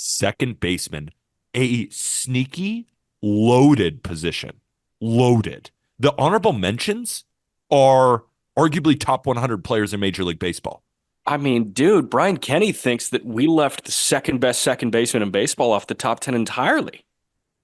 Second baseman, a sneaky, loaded position. Loaded. The honorable mentions are arguably top 100 players in Major League Baseball. I mean, dude, Brian Kenny thinks that we left the second best second baseman in baseball off the top 10 entirely.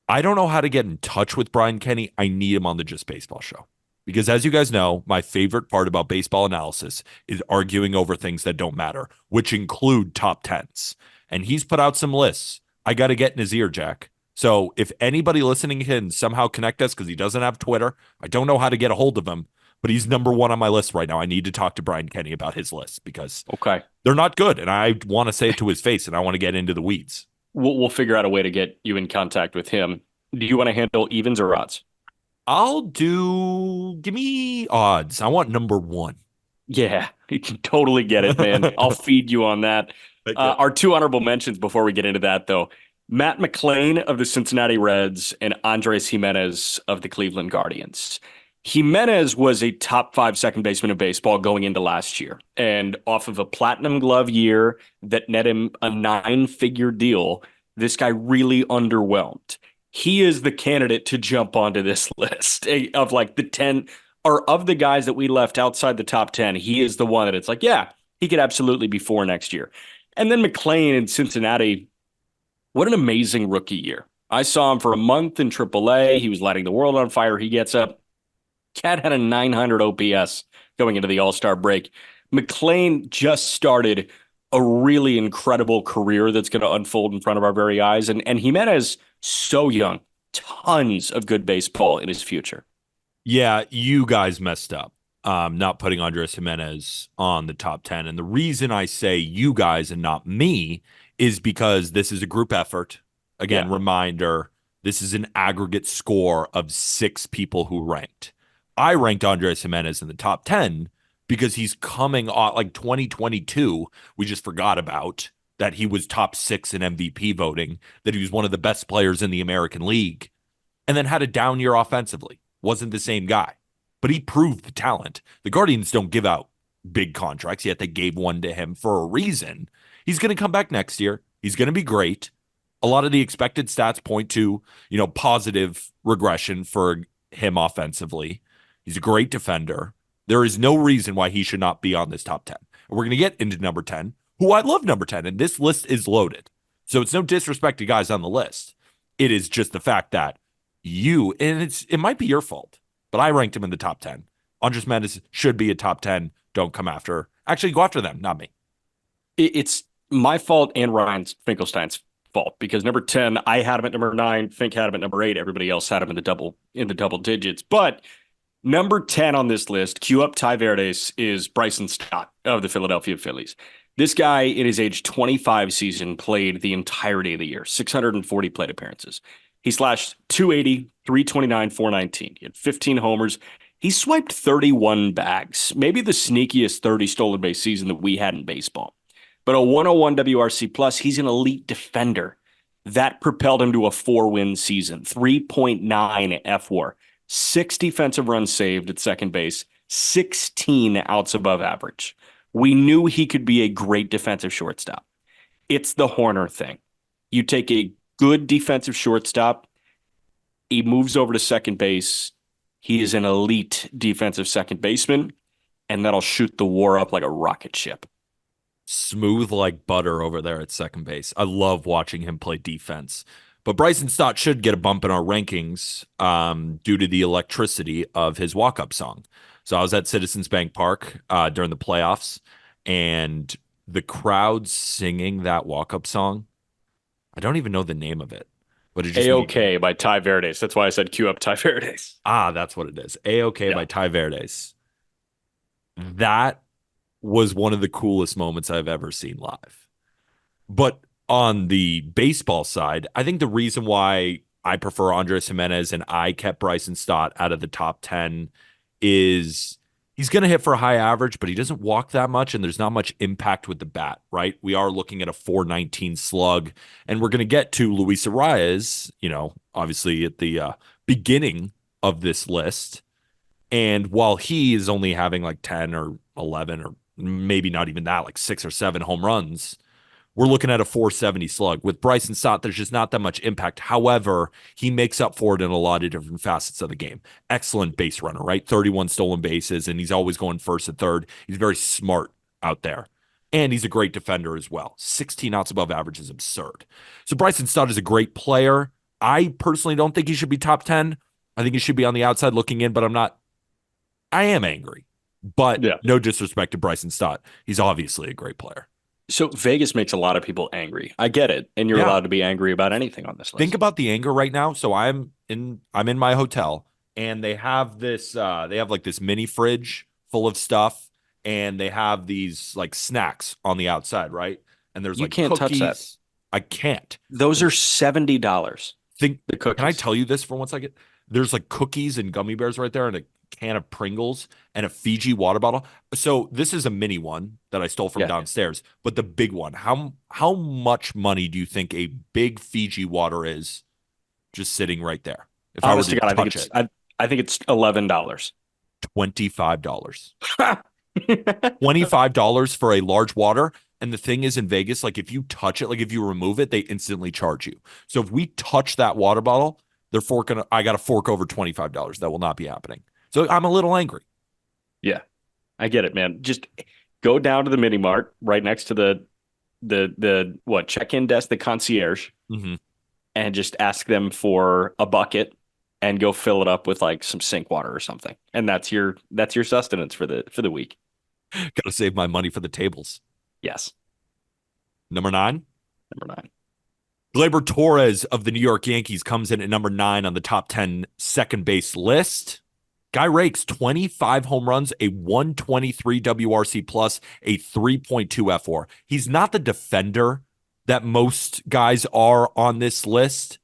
I don't know how to get in touch with Brian Kenny. I need him on the Just Baseball show. Because as you guys know, my favorite part about baseball analysis is arguing over things that don't matter, which include top tens. And he's put out some lists. I got to get in his ear, Jack. So if anybody listening can somehow connect us, because he doesn't have Twitter, I don't know how to get a hold of him, but he's number one on my list right now. I need to talk to Brian Kenny about his list because Okay. they're not good. And I want to say it to his face and I want to get into the weeds. We'll figure out a way to get you in contact with him. Do you want to handle evens or odds? Give me odds. I want number one. Yeah, you can totally get it, man. I'll feed you on that. Our two honorable mentions before we get into that, though. Matt McLain of the Cincinnati Reds and Andres Jimenez of the Cleveland Guardians. Jimenez was a top five second baseman in baseball going into last year. And off of a platinum glove year that net him a nine-figure deal, this guy really underwhelmed. He is the candidate to jump onto this list of like the 10 or of the guys that we left outside the top 10. He is the one that it's like, yeah, he could absolutely be four next year. And then McLain in Cincinnati, what an amazing rookie year. I saw him for a month in AAA. He was lighting the world on fire. He gets up. Cat had a 900 OPS going into the All-Star break. McLain just started a really incredible career that's going to unfold in front of our very eyes. And Jimenez, so young, tons of good baseball in his future. Yeah, you guys messed up not putting Andres Jimenez on the top 10. And the reason I say you guys and not me is because this is a group effort. Again, Yeah. reminder, this is an aggregate score of six people who ranked. I ranked Andres Jimenez in the top 10 because he's coming off like 2022. We just forgot about that he was top six in MVP voting, that he was one of the best players in the American League, and then had a down year offensively. Wasn't the same guy, but he proved the talent. The Guardians don't give out big contracts, yet they gave one to him for a reason. He's going to come back next year. He's going to be great. A lot of the expected stats point to, positive regression for him offensively. He's a great defender. There is no reason why he should not be on this top 10. And we're going to get into number 10, who I love number 10, and this list is loaded. So it's no disrespect to guys on the list. It is just the fact that it might be your fault, but I ranked him in the top 10. Andres Mendes should be a top 10. Don't come after. Actually, go after them, not me. It's my fault and Ryan Finkelstein's fault because number 10, I had him at number 9, Fink had him at number 8, everybody else had him in the double digits. But number 10 on this list, cue up Ty Verdes, is Bryson Stott of the Philadelphia Phillies. This guy in his age 25 season played the entirety of the year, 640 plate appearances. He slashed 280, 329, 419. He had 15 homers. He swiped 31 bags, maybe the sneakiest 30 stolen base season that we had in baseball. But a 101 WRC plus, he's an elite defender. That propelled him to a 4-win season, 3.9 F-WAR, 6 defensive runs saved at second base, 16 outs above average. We knew he could be a great defensive shortstop. It's the Horner thing. You take a good defensive shortstop. He moves over to second base. He is an elite defensive second baseman, and that'll shoot the WAR up like a rocket ship. Smooth like butter over there at second base. I love watching him play defense. But Bryson Stott should get a bump in our rankings due to the electricity of his walk-up song. So I was at Citizens Bank Park during the playoffs, and the crowd singing that walk-up song, I don't even know the name of it, but it just A-OK by Ty Verdes. That's why I said cue up Ty Verdes. That's what it is. A-OK by Ty Verdes. That was one of the coolest moments I've ever seen live. But on the baseball side, I think the reason why I prefer Andres Jimenez and I kept Bryson Stott out of the top 10 is he's going to hit for a high average, but he doesn't walk that much, and there's not much impact with the bat, right? We are looking at a 419 slug, and we're going to get to Luis Arias, obviously at the beginning of this list. And while he is only having like 10 or 11 or maybe not even that, like 6 or 7 home runs, we're looking at a 470 slug. With Bryson Stott, there's just not that much impact. However, he makes up for it in a lot of different facets of the game. Excellent base runner, right? 31 stolen bases, and he's always going first and third. He's very smart out there. And he's a great defender as well. 16 outs above average is absurd. So Bryson Stott is a great player. I personally don't think he should be top 10. I think he should be on the outside looking in, but I am angry. But Yeah. no disrespect to Bryson Stott. He's obviously a great player. So Vegas makes a lot of people angry. I get it, and you're Yeah. allowed to be angry about anything on this list. Think about the anger right now. So I'm in my hotel and they have like this mini fridge full of stuff and they have these like snacks on the outside, right? And there's You like can't touch that. cookies. I can't. Those are $70. Think The Can I cookies. tell you this for 1 second? There's like cookies and gummy bears right there and a can of Pringles and a Fiji water bottle. So this is a mini one that I stole from Yeah. downstairs, but the big one. How much money do you think a big Fiji water is just sitting right there? If I were Honest to to God, touch it, I think it's $11. $25. $25 for a large water. And the thing is in Vegas, like if you touch it, like if you remove it, they instantly charge you. So if we touch that water bottle, I got to fork over $25. That will not be happening. So I'm a little angry. Yeah, I get it, man. Just go down to the mini mart right next to the what check-in desk, the concierge, Mm-hmm. and just ask them for a bucket and go fill it up with like some sink water or something. And that's your sustenance for the week. Got to save my money for the tables. Yes. Number 9. Number 9. Gleyber Torres of the New York Yankees comes in at number 9 on the top 10 second base list. Guy rakes 25 home runs, a 123 WRC plus, a 3.2 F4. He's not the defender that most guys are on this list,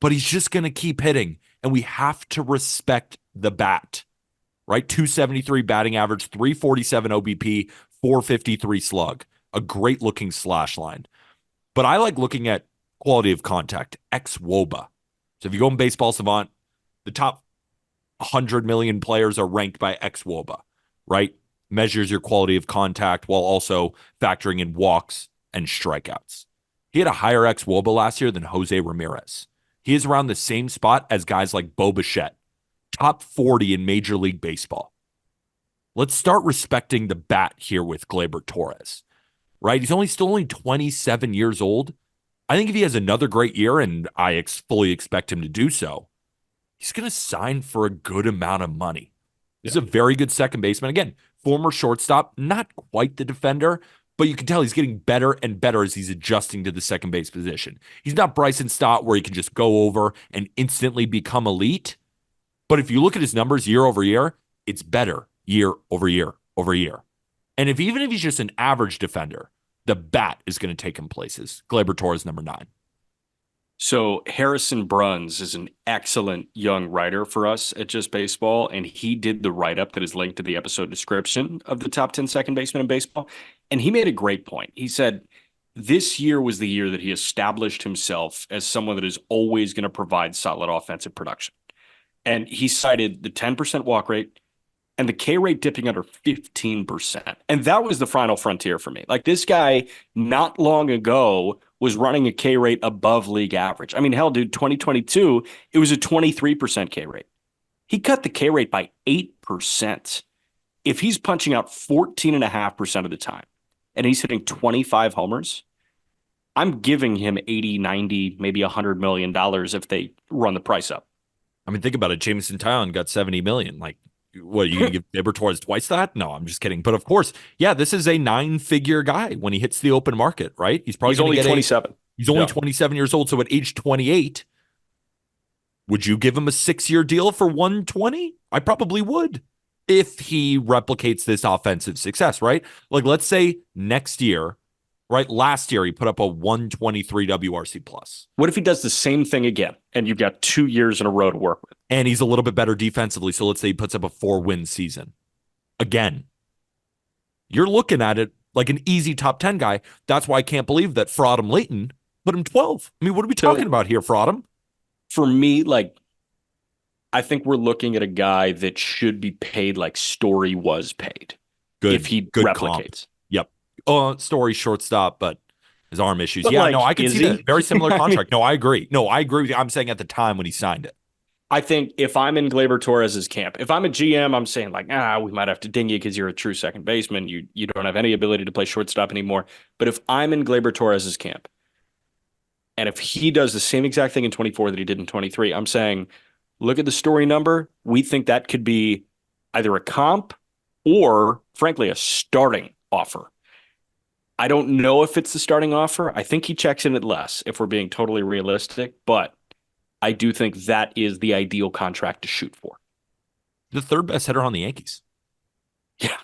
but he's just going to keep hitting. And we have to respect the bat, right? 273 batting average, 347 OBP, 453 slug. A great looking slash line. But I like looking at quality of contact, ex-WOBA. So if you go in Baseball Savant, the top 100 million players are ranked by ex-WOBA, right? Measures your quality of contact while also factoring in walks and strikeouts. He had a higher ex-WOBA last year than Jose Ramirez. He is around the same spot as guys like Bo Bichette, top 40 in Major League Baseball. Let's start respecting the bat here with Gleyber Torres, right? He's still only 27 years old. I think if he has another great year, and I fully expect him to do so, he's going to sign for a good amount of money. He's a very good second baseman. Again, former shortstop, not quite the defender, but you can tell he's getting better and better as he's adjusting to the second base position. He's not Bryson Stott where he can just go over and instantly become elite. But if you look at his numbers year over year, it's better year over year over year. And even if he's just an average defender, the bat is going to take him places. Gleyber Torres, number 9. So Harrison Bruns is an excellent young writer for us at Just Baseball, and he did the write-up that is linked to the episode description of the top 10 second basemen in baseball. And he made a great point. He said, this year was the year that he established himself as someone that is always going to provide solid offensive production. And he cited the 10% walk rate and the K rate dipping under 15%. And that was the final frontier for me. Like this guy not long ago was running a K rate above league average. I mean, hell, dude, 2022, it was a 23% K rate. He cut the K rate by 8%. If he's punching out 14.5% of the time and he's hitting 25 homers, I'm giving him 80, 90, maybe $100 million if they run the price up. I mean, think about it. Jameson Taillon got 70 million. Like, what, you going to give Gleyber Torres twice that? No, I'm just kidding. But of course, yeah, this is a 9-figure guy when he hits the open market, right? He's only 27. He's only 27 years old. So at age 28, would you give him a 6-year deal for 120? I probably would if he replicates this offensive success, right? Like, let's say next year, right? Last year, he put up a 123 WRC plus. What if he does the same thing again and you've got 2 years in a row to work with? And he's a little bit better defensively. So let's say he puts up a 4-win season. Again, you're looking at it like an easy top 10 guy. That's why I can't believe that Fraudum Layton put him 12. I mean, what are we talking about here, Fraudum? For me, like, I think we're looking at a guy that should be paid like Story was paid. Good. If he good replicates. Comp. Yep. Story shortstop, but his arm issues. But Yeah, no, like, I could is see that. he? Very similar contract. No, I agree. No, I agree with you. I'm saying at the time when he signed it. I think if I'm in Gleyber Torres's camp, if I'm a GM, I'm saying like, we might have to ding you because you're a true second baseman. You don't have any ability to play shortstop anymore. But if I'm in Gleyber Torres's camp, and if he does the same exact thing in 24 that he did in 23, I'm saying, look at the story number. We think that could be either a comp or, frankly, a starting offer. I don't know if it's the starting offer. I think he checks in at less if we're being totally realistic, but I do think that is the ideal contract to shoot for. The third best hitter on the Yankees. Yeah.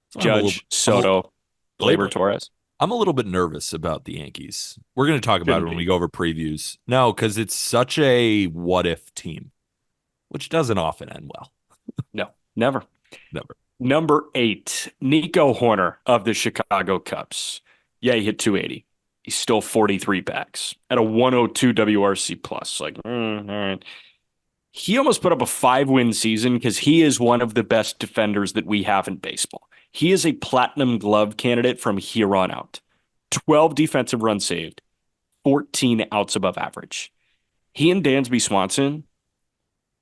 So Judge, Soto, Gleyber Gleyber. Torres. I'm a little bit nervous about the Yankees. We're going to talk about it Shouldn't when be. we go over previews. No, because it's such a what if team, which doesn't often end well. No, never. Never. Number 8, Nico Horner of the Chicago Cubs. Yeah, he hit 280. He stole 43 bags at a 102 WRC plus. Like, all right. He almost put up a 5-win season because he is one of the best defenders that we have in baseball. He is a platinum glove candidate from here on out. 12 defensive runs saved, 14 outs above average. He and Dansby Swanson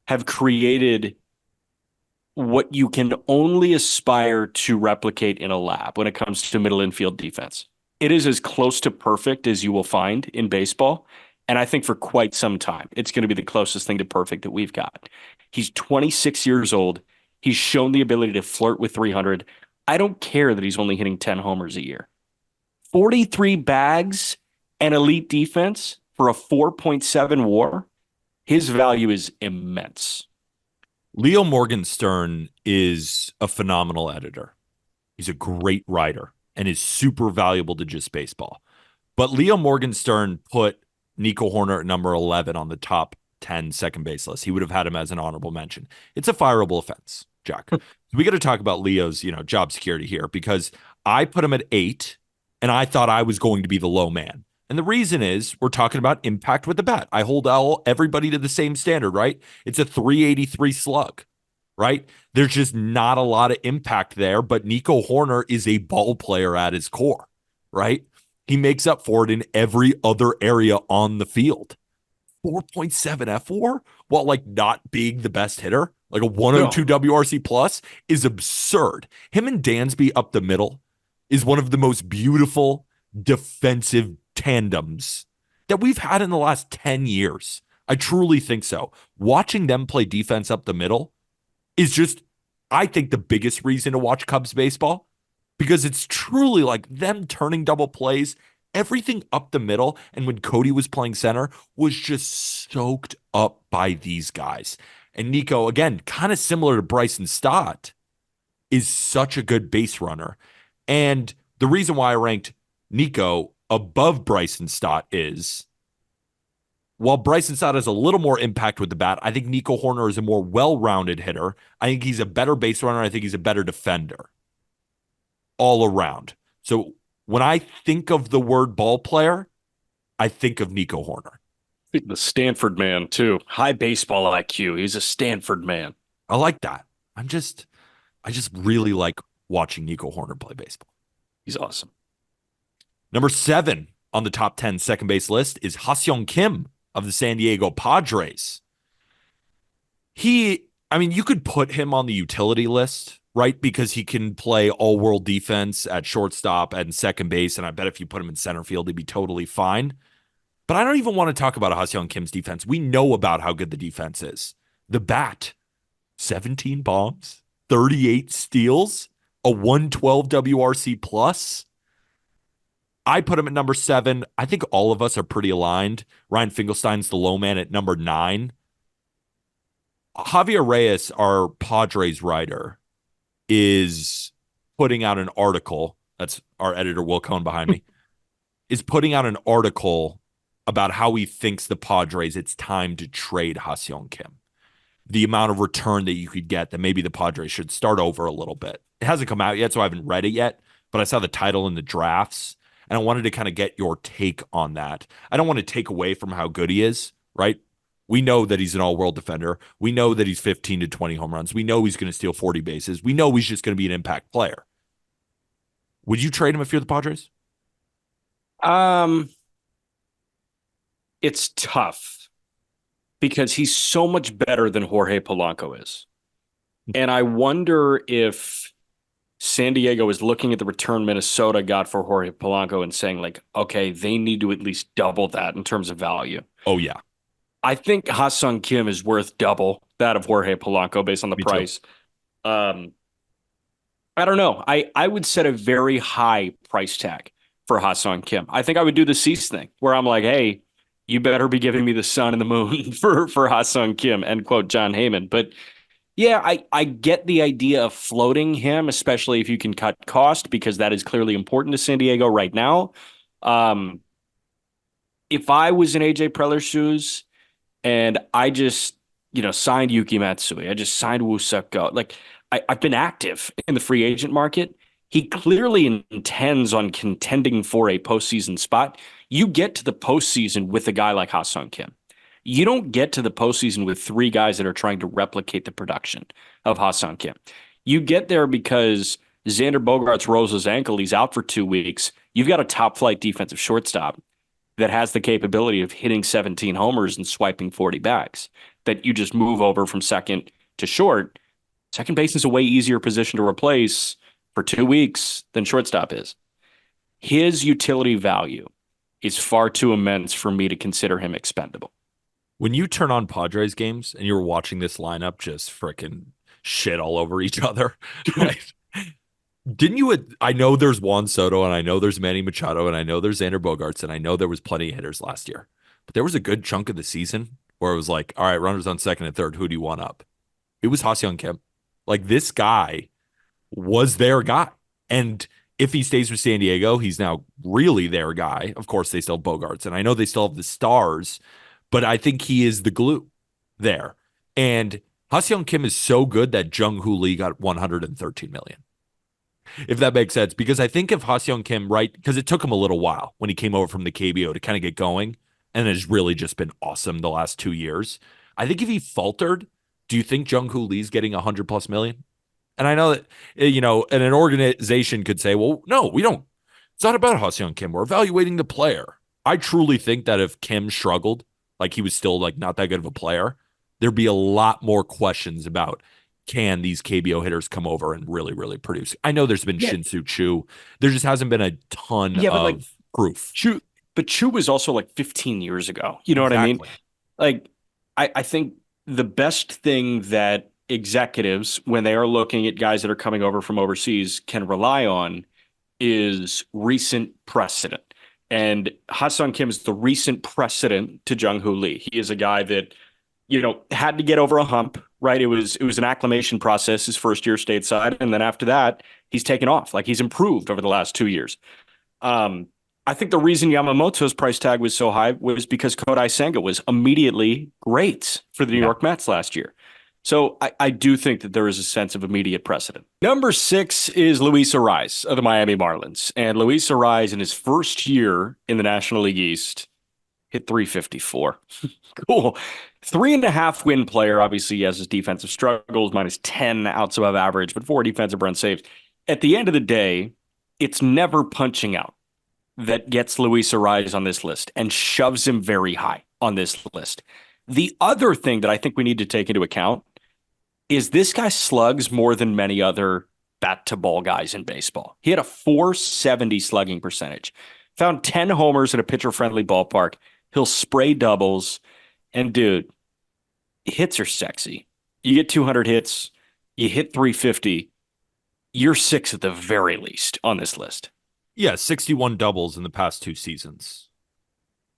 have created what you can only aspire to replicate in a lab when it comes to middle infield defense. It is as close to perfect as you will find in baseball. And I think for quite some time, it's going to be the closest thing to perfect that we've got. He's 26 years old. He's shown the ability to flirt with 300. I don't care that he's only hitting 10 homers a year. 43 bags and elite defense for a 4.7 WAR. His value is immense. Leo Morgenstern is a phenomenal editor. He's a great writer and is super valuable to just baseball. But Leo Morgenstern put Nico Horner at number 11 on the top 10 second base list. He would have had him as an honorable mention. It's a fireable offense, Jack. We got to talk about Leo's, job security here because I put him at 8 and I thought I was going to be the low man. And the reason is we're talking about impact with the bat. I hold everybody to the same standard, right? It's a 383 slug, right? There's just not a lot of impact there, but Nico Horner is a ball player at his core, right? He makes up for it in every other area on the field. 4.7 F4 while not being the best hitter, like a 102 WRC plus is absurd. Him and Dansby up the middle is one of the most beautiful defensive tandems that we've had in the last 10 years. I truly think so. Watching them play defense up the middle is just, I think, the biggest reason to watch Cubs baseball because it's truly like them turning double plays, everything up the middle. And when Cody was playing center was just soaked up by these guys. And Nico, again, kind of similar to Bryson Stott, is such a good base runner. And the reason why I ranked Nico above Bryson Stott is while Bryson Stott has a little more impact with the bat, I think Nico Horner is a more well-rounded hitter. I think he's a better base runner. I think he's a better defender all around. So when I think of the word ball player, I think of Nico Horner. The Stanford man, too. High baseball IQ. He's a Stanford man. I like that. I just really like watching Nico Horner play baseball. He's awesome. Number 7 on the top 10 second base list is Ha-Seong Kim of the San Diego Padres. You could put him on the utility list, right? Because he can play all-world defense at shortstop and second base, and I bet if you put him in center field, he'd be totally fine. But I don't even want to talk about Ha-Seong Kim's defense. We know about how good the defense is. The bat, 17 bombs, 38 steals, a 112 WRC plus. I put him at number 7. I think all of us are pretty aligned. Ryan Finkelstein's the low man at number 9. Javier Reyes, our Padres writer, is putting out an article. That's our editor, Will Cohn, behind me, is putting out an article about how he thinks the Padres, it's time to trade Ha-Seong Kim. The amount of return that you could get, that maybe the Padres should start over a little bit. It hasn't come out yet, so I haven't read it yet, but I saw the title in the drafts, and I wanted to kind of get your take on that. I don't want to take away from how good he is, right? We know that he's an all-world defender. We know that he's 15 to 20 home runs. We know he's going to steal 40 bases. We know he's just going to be an impact player. Would you trade him if you're the Padres? Um, it's tough because he's so much better than Jorge Polanco is. And I wonder if San Diego is looking at the return Minnesota got for Jorge Polanco and saying, like, okay, they need to at least double that in terms of value. Oh yeah, I think Ha-Sung Kim is worth double that of Jorge Polanco based on the me too. price. Um, I don't know. I would set a very high price tag for Ha-Sung Kim. I think I would do the Cease thing where I'm like, hey, you better be giving me the sun and the moon for Ha-Sung Kim, end quote, John Heyman. But yeah, I get the idea of floating him, especially if you can cut cost, because that is clearly important to San Diego right now. Um, if I was in AJ Preller's shoes and I just, signed Yuki Matsui, I just signed Woo Suk Go, like I've been active in the free agent market. He clearly intends on contending for a postseason spot. You get to the postseason with a guy like Ha-Sung Kim. You don't get to the postseason with three guys that are trying to replicate the production of Ha-Sung Kim. You get there because Xander Bogaerts rolls his ankle. He's out for 2 weeks. You've got a top flight defensive shortstop that has the capability of hitting 17 homers and swiping 40 bags that you just move over from second to short. Second base is a way easier position to replace for 2 weeks than shortstop is. His utility value is far too immense for me to consider him expendable. When you turn on Padres games and you're watching this lineup just freaking shit all over each other, right? Didn't you? I know there's Juan Soto and I know there's Manny Machado and I know there's Xander Bogaerts and I know there was plenty of hitters last year, but there was a good chunk of the season where it was like, all right, runners on second and third, who do you want up? It was Ha-Seong Kim. Like this guy was their guy. And if he stays with San Diego, he's now really their guy. Of course, they still have Bogarts, and I know they still have the stars, but I think he is the glue there. And Ha-Seong Kim is so good that Jung Hoo Lee got 113 million. If that makes sense, because I think if Ha-Seong Kim, right, because it took him a little while when he came over from the KBO to kind of get going, and it's really just been awesome the last 2 years. I think if he faltered, do you think Jung Hoo Lee's getting 100 plus million? And I know that, and an organization could say, well, no, we don't. It's not about Ha-Seong Kim. We're evaluating the player. I truly think that if Kim struggled, like he was still like not that good of a player, there'd be a lot more questions about can these KBO hitters come over and really, really produce. I know there's been Yeah, Shin-Soo Choo. There just hasn't been a ton yeah, but like of proof. Chu was also like 15 years ago. You know what I mean? Exactly. Like, I think the best thing that executives, when they are looking at guys that are coming over from overseas, can rely on is recent precedent. And Ha-Sung Kim is the recent precedent to Jung Hoo Lee. He is a guy that, had to get over a hump, right? It was an acclimation process his first year stateside. And then after that, he's taken off. Like he's improved over the last 2 years. Um, I think the reason Yamamoto's price tag was so high was because Kodai Senga was immediately great for the New Yeah. York Mets last year. So I do think that there is a sense of immediate precedent. Number 6 is Luis Ariz of the Miami Marlins. And Luis Ariz in his first year in the National League East hit 354. Cool. 3.5 win player. Obviously, he has his defensive struggles, minus 10 outs above average, but 4 defensive run saves. At the end of the day, it's never punching out that gets Luis Ariz on this list and shoves him very high on this list. The other thing that I think we need to take into account is this guy slugs more than many other bat to ball guys in baseball. He had a 470 slugging percentage, found 10 homers in a pitcher friendly ballpark. He'll spray doubles. And dude, hits are sexy. You get 200 hits, you hit 350, you're six at the very least on this list. Yeah, 61 doubles in the past 2 seasons.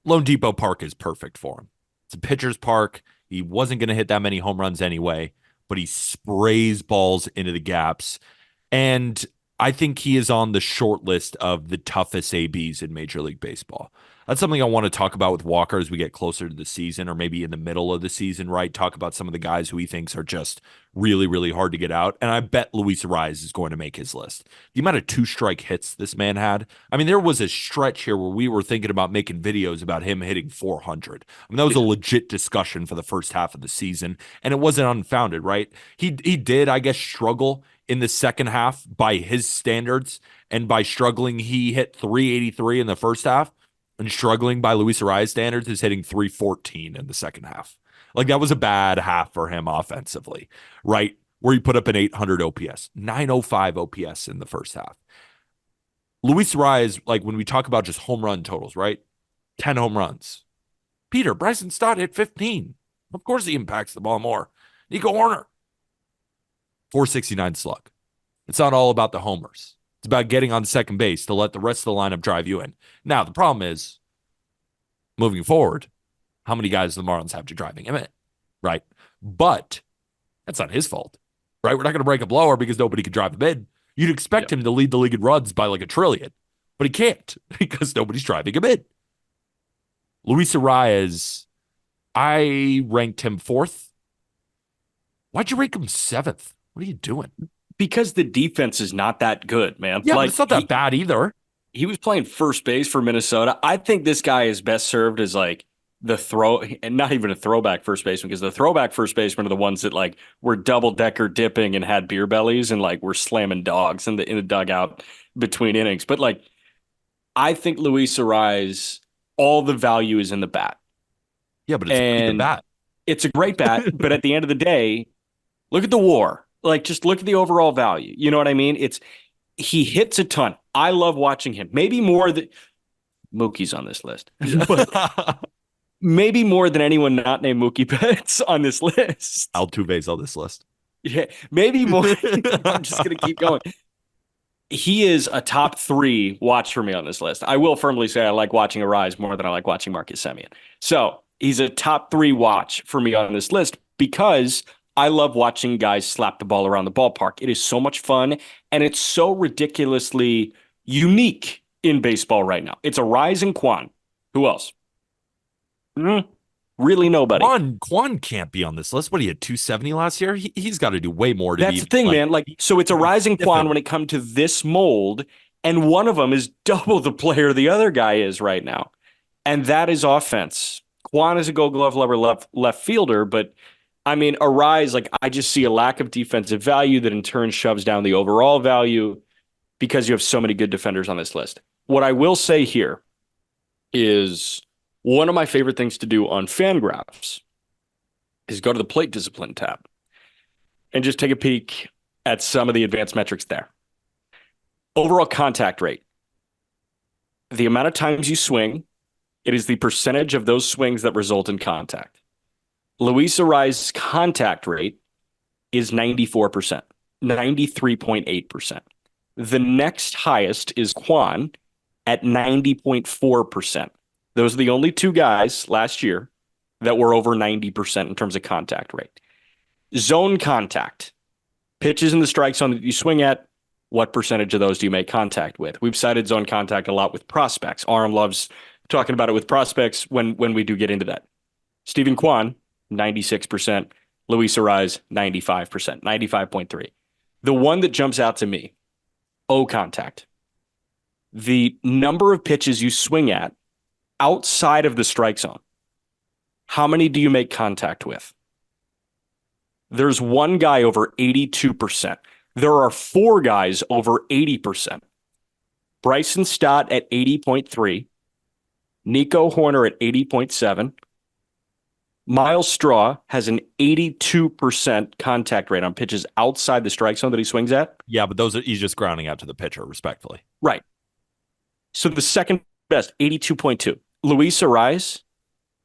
Lone Depot Park is perfect for him. It's a pitcher's park. He wasn't going to hit that many home runs anyway, but he sprays balls into the gaps. And I think he is on the short list of the toughest ABs in Major League Baseball. That's something I want to talk about with Walker as we get closer to the season or maybe in the middle of the season, right? Talk about some of the guys who he thinks are just really, really hard to get out. And I bet Luis Ariz is going to make his list. The amount of two-strike hits this man had. I mean, there was a stretch here where we were thinking about making videos about him hitting 400. I mean, that was a legit discussion for the first half of the season, and it wasn't unfounded, right? He did, I guess, struggle in the second half by his standards, and by struggling, he hit 383 in the first half, and struggling by Luis Arias standards is hitting 314 in the second half. Like that was a bad half for him offensively, right? Where he put up an 800 OPS, 905 OPS in the first half. Luis Arias, like when we talk about just home run totals, right? 10 home runs. Peter, Bryson Stott hit 15. Of course he impacts the ball more. Nico Horner, 469 slug. It's not all about the homers. It's about getting on second base to let the rest of the lineup drive you in. Now, the problem is, moving forward, how many guys the Marlins have to driving him in, right? But that's not his fault, right? We're not going to break a blower because nobody can drive him in. You'd expect him to lead the league in runs by like a trillion, but he can't because nobody's driving him in. Luis Arias, I ranked him 4th. Why'd you rank him 7th? What are you doing? Because the defense is not that good, man. Yeah, like, but it's not that bad either. He was playing first base for Minnesota. I think this guy is best served as like the throw, and not even a throwback first baseman, because the throwback first basemen are the ones that like were double decker dipping and had beer bellies and like were slamming dogs in the dugout between innings. But like, I think Luis Arias, all the value is in the bat. Yeah, but it's a bat. It's a great bat, but at the end of the day, look at the WAR. Like, just look at the overall value. You know what I mean? He hits a ton. I love watching him. Maybe more than Mookie's on this list, but maybe more than anyone not named Mookie Betts on this list. Altuve's on this list. Yeah, maybe more. I'm just gonna keep going. He is a top 3 watch for me on this list. I will firmly say I like watching Arise more than I like watching Marcus Semien. So he's a top 3 watch for me on this list because I love watching guys slap the ball around the ballpark. It is so much fun, and it's so ridiculously unique in baseball right now. It's Arise and Kwan. Who else? Really nobody. Kwan can't be on this list. What, he had 270 last year? He's got to do way more to That's be. The thing, like, man. Like, so it's Arise and Kwan when it comes to this mold, and one of them is double the player the other guy is right now, and that is offense. Kwan is a Gold Glove lover left fielder, but I mean, Arise, like, I just see a lack of defensive value that in turn shoves down the overall value because you have so many good defenders on this list. What I will say here is one of my favorite things to do on Fangraphs is go to the plate discipline tab and just take a peek at some of the advanced metrics there. Overall contact rate. The amount of times you swing, it is the percentage of those swings that result in contact. Luis Arias' contact rate is 94%, 93.8%. The next highest is Kwan at 90.4%. Those are the only 2 guys last year that were over 90% in terms of contact rate. Zone contact. Pitches in the strike zone that you swing at, what percentage of those do you make contact with? We've cited zone contact a lot with prospects. Aram loves talking about it with prospects when we do get into that. Stephen Kwan, 96%. Luis Arias, 95%, 95.3. The one that jumps out to me, O contact. The number of pitches you swing at outside of the strike zone. How many do you make contact with? There's one guy over 82%. There are 4 guys over 80%. Bryson Stott at 80.3. Nico Horner at 80.7. Miles Straw has an 82% contact rate on pitches outside the strike zone that he swings at. Yeah, but he's just grounding out to the pitcher, respectfully. Right. So the second best, 82.2. Luis Arias,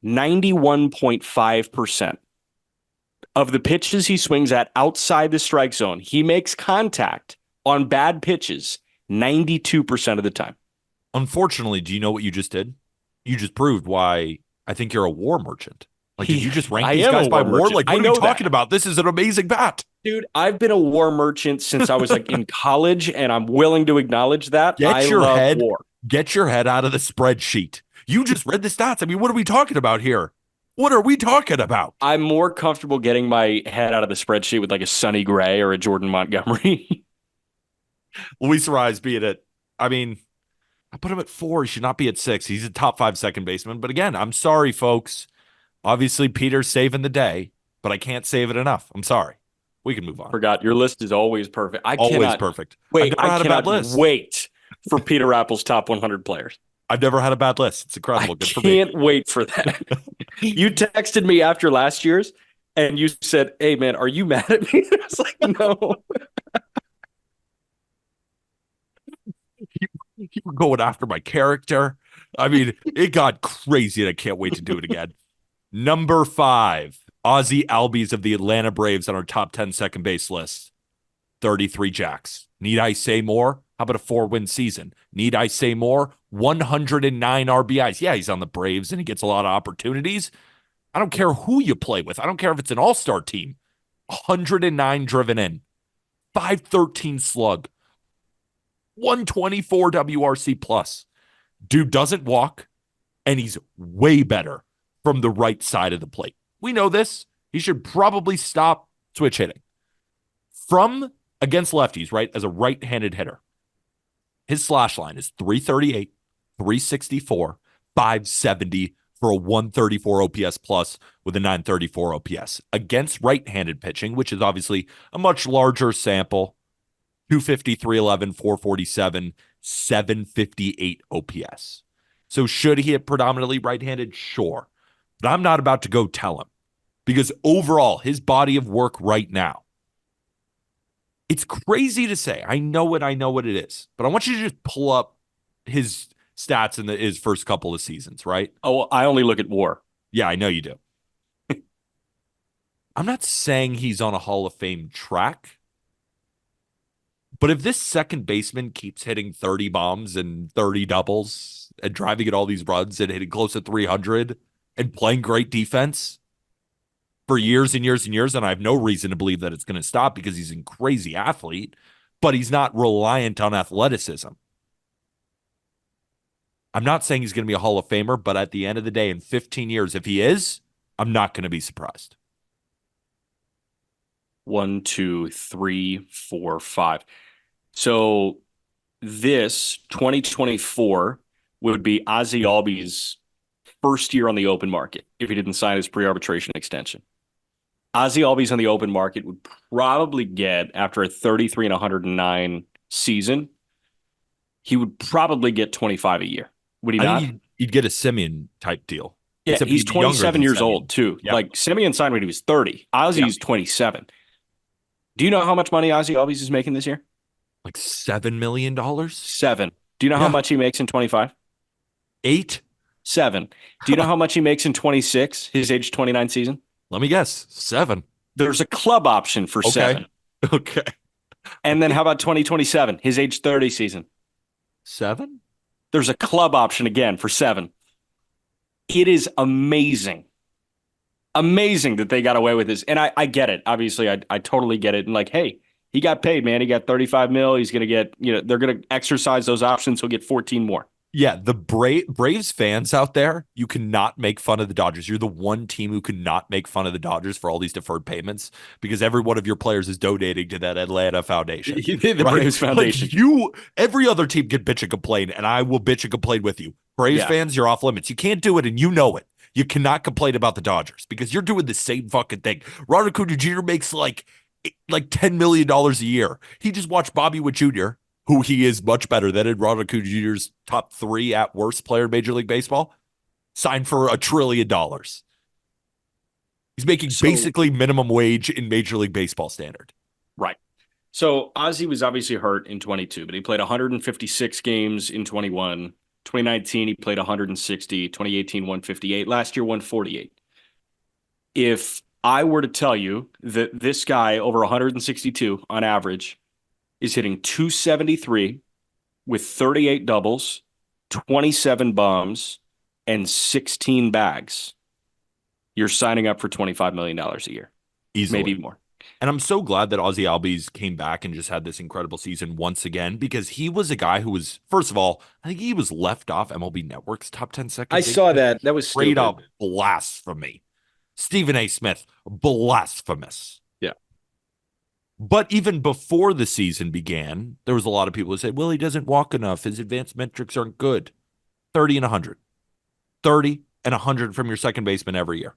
91.5%. Of the pitches he swings at outside the strike zone, he makes contact on bad pitches 92% of the time. Unfortunately, do you know what you just did? You just proved why I think you're a war merchant. Like, did you just rank these guys by war? Like, what are you talking about? This is an amazing bat. Dude, I've been a war merchant since I was like in college, and I'm willing to acknowledge that. Get your head out of the spreadsheet. You just read the stats. I mean, what are we talking about here? What are we talking about? I'm more comfortable getting my head out of the spreadsheet with like a Sonny Gray or a Jordan Montgomery. Luis Arias being it. I mean, I put him at 4. He should not be at 6. He's a top 5 second baseman. But again, I'm sorry, folks. Obviously, Peter's saving the day, but I can't save it enough. I'm sorry. We can move on. Forgot your list is always perfect. Always perfect. I've wait. never I had a bad cannot list. wait for Peter Apple's top 100 players. I've never had a bad list. It's I incredible. Good for me. can't wait for that. You texted me after last year's and you said, "Hey man, are you mad at me?" I was like, "No." You were going after my character. I mean, it got crazy, and I can't wait to do it again. Number 5, Ozzie Albies of the Atlanta Braves on our top 10 second base list. 33 jacks. Need I say more? How about a 4-win season? Need I say more? 109 RBIs. Yeah, he's on the Braves and he gets a lot of opportunities. I don't care who you play with. I don't care if it's an all-star team. 109 driven in. 513 slug. 124 WRC plus. Dude doesn't walk, and he's way better from the right side of the plate. We know this. He should probably stop switch hitting. From against lefties, right, as a right-handed hitter, his slash line is 338, 364, 570 for a 134 OPS plus with a 934 OPS. Against right-handed pitching, which is obviously a much larger sample, 250, 311, 447, 758 OPS. So should he hit predominantly right-handed? Sure. But I'm not about to go tell him because overall, his body of work right now, it's crazy to say. I know what it is. But I want you to just pull up his stats in his first couple of seasons, right? Oh, I only look at WAR. Yeah, I know you do. I'm not saying he's on a Hall of Fame track. But if this second baseman keeps hitting 30 bombs and 30 doubles and driving at all these runs and hitting close to 300 and playing great defense for years and years and years, and I have no reason to believe that it's going to stop because he's a crazy athlete, but he's not reliant on athleticism. I'm not saying he's going to be a Hall of Famer, but at the end of the day, in 15 years, if he is, I'm not going to be surprised. 1, 2, 3, 4, 5. So this 2024 would be Ozzie Albies' first year on the open market if he didn't sign his pre-arbitration extension. Ozzie Albies on the open market would probably get, after a 33 and 109 season, he would probably get 25 a year. Would he I not? think you'd get a Simeon type deal. Yeah, Except he's he'd be younger 27 than years Simeon. old too. Yep. Like Simeon signed when he was 30. Ozzie's 27. Do you know how much money Ozzie Albies is making this year? Like $7 million? 7. Do you know how much he makes in 25? 8? 7. Do you know how much he makes in 26, his age 29 season? Let me guess. 7. There's a club option for 7. Okay. And then how about 2027, his age 30 season? 7? There's a club option again for 7. It is amazing. Amazing that they got away with this. And I get it. Obviously, I totally get it. And like, hey, he got paid, man. He got 35 mil. He's going to get, they're going to exercise those options. He'll get 14 more. Yeah, the Braves fans out there, you cannot make fun of the Dodgers. You're the one team who cannot make fun of the Dodgers for all these deferred payments because every one of your players is donating to that Atlanta foundation. The Braves Foundation. Like every other team can bitch and complain, and I will bitch and complain with you. Braves fans, you're off limits. You can't do it, and you know it. You cannot complain about the Dodgers because you're doing the same fucking thing. Ronald Acuna Jr. makes like $10 million a year. He just watched Bobby Witt Jr., who he is much better than, in Ronald Acuna Jr.'s top 3 at worst player in Major League Baseball, signed for $1 trillion. He's making basically minimum wage in Major League Baseball standard. Right. So Ozzie was obviously hurt in 22, but he played 156 games in 21. 2019, he played 160. 2018, 158. Last year, 148. If I were to tell you that this guy over 162 on average is hitting 273 with 38 doubles, 27 bombs, and 16 bags, you're signing up for $25 million a year. Easily. Maybe more. And I'm so glad that Ozzie Albies came back and just had this incredible season once again because he was a guy who was, first of all, I think he was left off MLB Network's top 10 second. I saw that. That was straight stupid. up blasphemy. Stephen A. Smith, blasphemous. Yeah. But even before the season began, there was a lot of people who said, well, he doesn't walk enough. His advanced metrics aren't good. 30 and 100. 30 and 100 from your second baseman every year.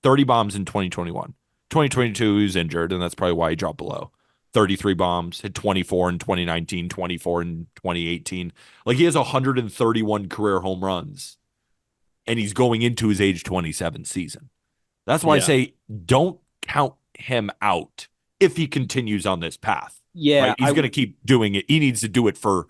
30 bombs in 2021. 2022, he was injured, and that's probably why he dropped below. 33 bombs, hit 24 in 2019, 24 in 2018. Like he has 131 career home runs, and he's going into his age 27 season. That's why I Yeah. say don't count him out if he continues on this path, Yeah, right? He's going to keep doing it. He needs to do it for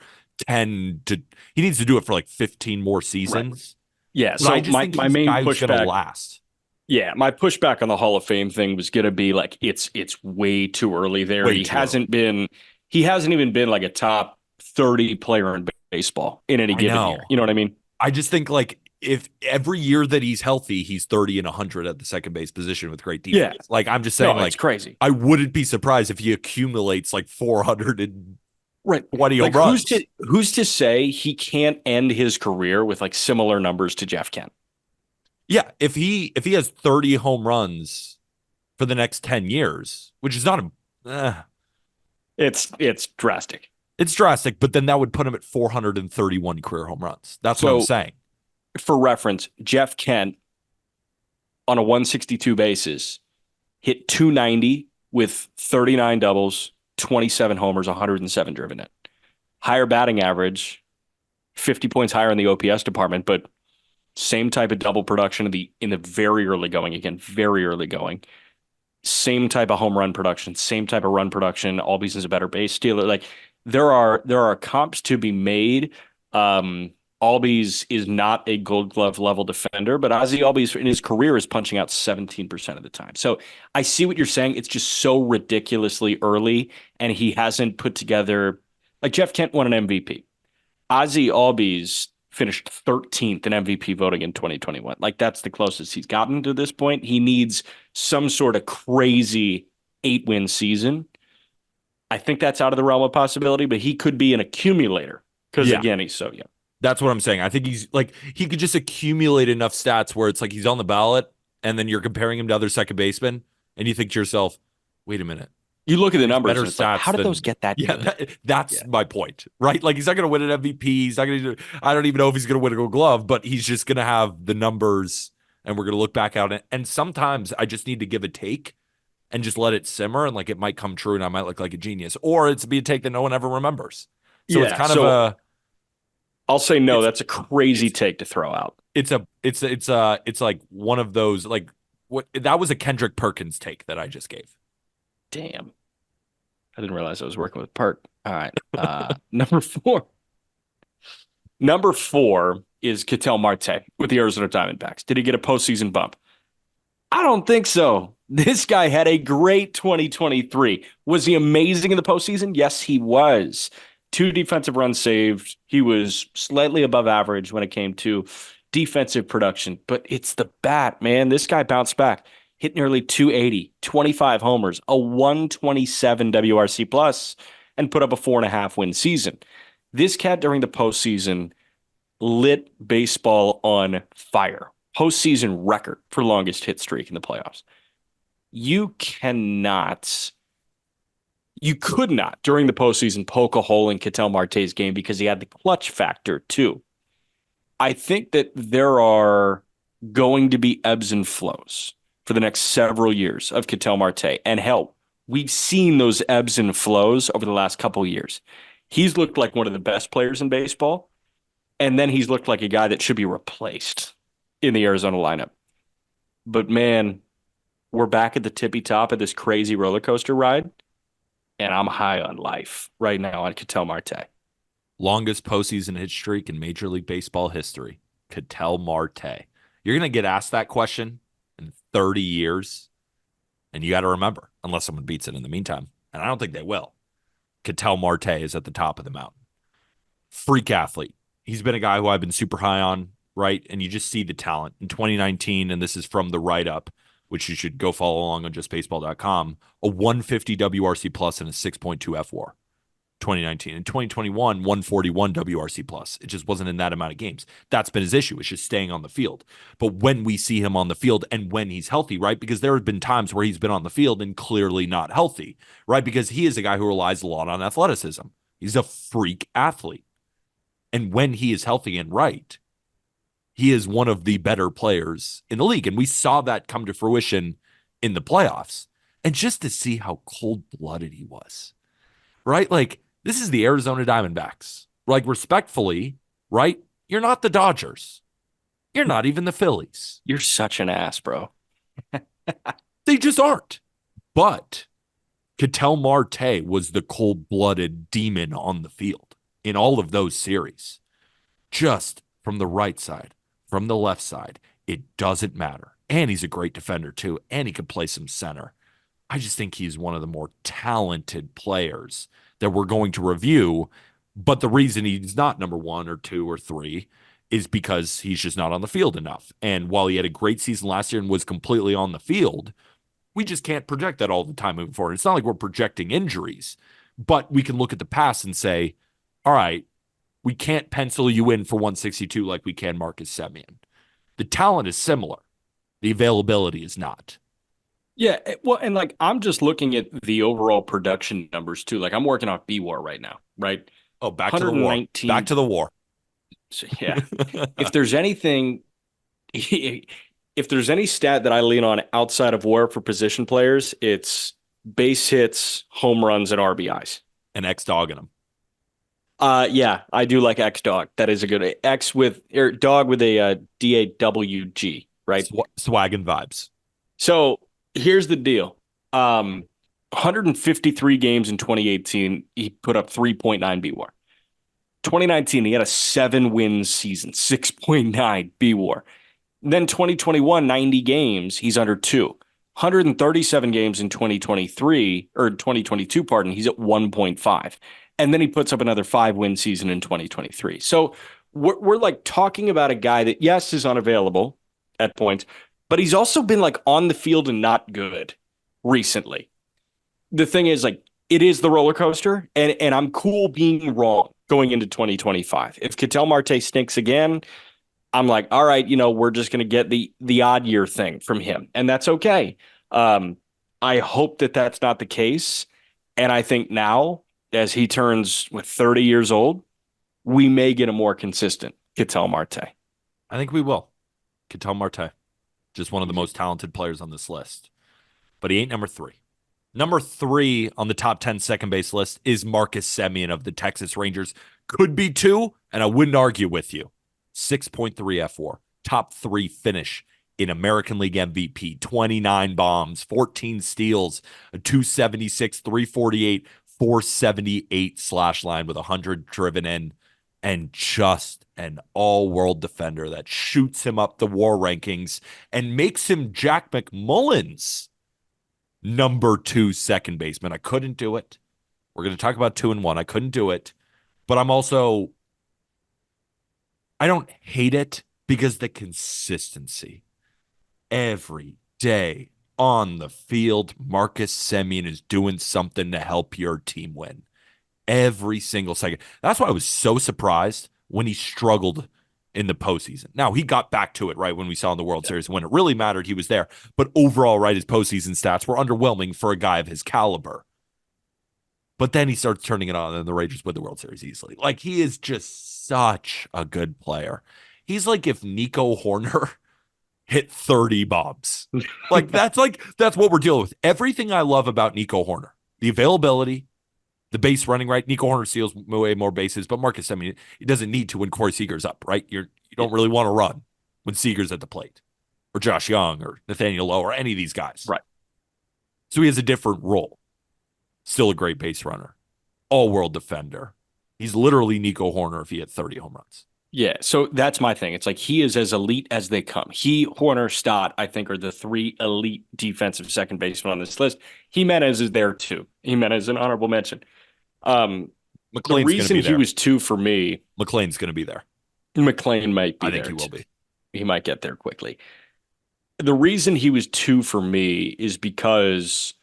10 to, he needs to do it for like 15 more right. seasons. Yeah. But I So just my think my he's a main guy who's going to pushback, last. yeah, my pushback on the Hall of Fame thing was gonna be like it's way too early there. Way too early. He hasn't even been like a top 30 player in baseball in any I given year. know. You know what I mean? I just think like if every year that he's healthy, he's 30 and 100 at the second base position with great Yeah. defense. Like I'm just saying, No, it's like crazy. I wouldn't be surprised if he accumulates like 420 Right. home Like runs. who's to say he can't end his career with like similar numbers to Jeff Kent? Yeah, if he has 30 home runs for the next 10 years, which is not It's drastic. it's drastic, but then that would put him at 431 career home runs. That's what I'm So saying. for reference, Jeff Kent on a 162 basis hit 290 with 39 doubles, 27 homers, 107 driven in. Higher batting average, 50 points higher in the OPS department, but same type of double production in the very early going. Again, very early going. Same type of home run production, same type of run production. Albies is a better base stealer. Like there are comps to be made. Albies is not a Gold Glove level defender, but Ozzy Albies in his career is punching out 17% of the time. So I see what you're saying. It's just so ridiculously early, and he hasn't put together like Jeff Kent won an MVP. Ozzy Albies finished 13th in MVP voting in 2021. Like that's the closest he's gotten to this point. He needs some sort of crazy 8-win season. I think that's out of the realm of possibility, but he could be an accumulator because Yeah, again, he's so young. that's what I'm saying. I think he's like he could just accumulate enough stats where it's like he's on the ballot, and then you're comparing him to other second basemen, and you think to yourself, "Wait a minute, You look at the he has numbers better and it's like, stats how did those than." get that Yeah, good? that's Yeah. my point, right? Like he's not going to win an MVP. He's not going to. I don't even know if he's going to win a Gold Glove, but he's just going to have the numbers, and we're going to look back at it. And sometimes I just need to give a take and just let it simmer, and like it might come true, and I might look like a genius, or it's be a take that no one ever remembers. So it's Yeah. kind of So a I'll say no. it's That's a crazy it's take to throw out. it's like one of those like what that was a Kendrick Perkins take that I just gave. Damn. I didn't realize I was working with Perk. All right. Number four. Number four is Ketel Marte with the Arizona Diamondbacks. Did he get a postseason bump? I don't think so. This guy had a great 2023. Was he amazing in the postseason? Yes, he was. Two defensive runs saved. He was slightly above average when it came to defensive production, but it's the bat, man. This guy bounced back, hit nearly 280, 25 homers, a 127 WRC plus, and put up a 4.5 win season. This cat during the postseason lit baseball on fire. Postseason record for longest hit streak in the playoffs. You cannot, you could not during the postseason poke a hole in Ketel Marte's game because he had the clutch factor too. I think that there are going to be ebbs and flows for the next several years of Ketel Marte. And hell, we've seen those ebbs and flows over the last couple of years. He's looked like one of the best players in baseball, and then he's looked like a guy that should be replaced in the Arizona lineup. But man, we're back at the tippy top of this crazy roller coaster ride, and I'm high on life right now on Ketel Marte. Longest postseason hit streak in Major League Baseball history. Ketel Marte. You're gonna get asked that question in 30 years, and you got to remember, unless someone beats it in the meantime, and I don't think they will. Ketel Marte is at the top of the mountain. Freak athlete. He's been a guy who I've been super high on, right? And you just see the talent. In 2019, and this is from the write up, which you should go follow along on justbaseball.com, a 150 WRC plus and a 6.2 F war. 2019. In 2021, 141 WRC plus. It just wasn't in that amount of games. That's been his issue. It's just staying on the field. But when we see him on the field and when he's healthy, right? Because there have been times where he's been on the field and clearly not healthy, right? Because he is a guy who relies a lot on athleticism. He's a freak athlete. And when he is healthy and right, he is one of the better players in the league. And we saw that come to fruition in the playoffs. And just to see how cold-blooded he was, right? Like, this is the Arizona Diamondbacks. Like, respectfully, right? You're not the Dodgers. You're not even the Phillies. You're such an ass, bro. They just aren't. But Ketel Marte was the cold-blooded demon on the field in all of those series. Just from the right side, from the left side, it doesn't matter. And he's a great defender too, and he can play some center. I just think he's one of the more talented players that we're going to review. But the reason he's not number one or two or three is because he's just not on the field enough. And while he had a great season last year and was completely on the field, we just can't project that all the time moving forward. It's not like we're projecting injuries, but we can look at the past and say, all right, we can't pencil you in for 162 like we can Marcus Semien. The talent is similar. The availability is not. Yeah, well, and like I'm just looking at the overall production numbers too. Like I'm working off B-War right now, right? Oh, back to the war. 119. Back to the war. So, yeah. If there's anything, if there's any stat that I lean on outside of WAR for position players, it's base hits, home runs, and RBIs. An X-Dog in him. Yeah, I do like X Dog. That is a good X with or dog with a DAWG, right? Swaggin' vibes. So here's the deal. 153 games in 2018, he put up 3.9 BWAR. 2019, he had a 7-win season, 6.9 BWAR. Then 2021, 90 games, he's under 2. 137 games in 2023, or 2022, pardon, he's at 1.5. And then he puts up another 5-win season in 2023. So we're like talking about a guy that, yes, is unavailable at points, but he's also been like on the field and not good recently. The thing is, like, it is the roller coaster, and I'm cool being wrong going into 2025. If Ketel Marte stinks again, I'm like, all right, we're just going to get the odd year thing from him, and that's okay. I hope that that's not the case, and I think now, as he turns 30 years old, we may get a more consistent Ketel Marte. I think we will. Ketel Marte, just one of the most talented players on this list, but he ain't number 3. Number 3 on the top 10 second base list is Marcus Semien of the Texas Rangers. Could be 2, and I wouldn't argue with you. 6.3 F4, top 3 finish in American League MVP, 29 bombs, 14 steals, a 276, 348, 478 slash line with 100 driven in, and just an all-world defender that shoots him up the WAR rankings and makes him Jack McMullen's number 2 second baseman. I couldn't do it. We're going to talk about 2 and 1. I couldn't do it. But I don't hate it because the consistency every day on the field, Marcus Semien is doing something to help your team win every single second. That's why I was so surprised when he struggled in the postseason. Now, he got back to it, right, when we saw in the World Series. When it really mattered, he was there. But overall, right, his postseason stats were underwhelming for a guy of his caliber. But then he starts turning it on, and the Rangers win the World Series easily. Like, he is just such a good player. He's like if Nico Horner hit 30 bombs. That's what we're dealing with. Everything I love about Nico Horner, the availability, the base running, right? Nico Horner steals way more bases, but Marcus, I mean, he doesn't need to when Corey Seager's up, right? You don't really want to run when Seager's at the plate, or Josh Young, or Nathaniel Lowe, or any of these guys. Right. So he has a different role. Still a great base runner, all-world defender. He's literally Nico Horner if he had 30 home runs. Yeah, so that's my thing. It's like he is as elite as they come. He, Horner, Stott, I think, are the 3 elite defensive second basemen on this list. Jimenez is there too. Jimenez is an honorable mention. The reason he was 2 for me. McLean's going to be there. McLean might be there. I think he will be. He might get there quickly. The reason he was 2 for me is because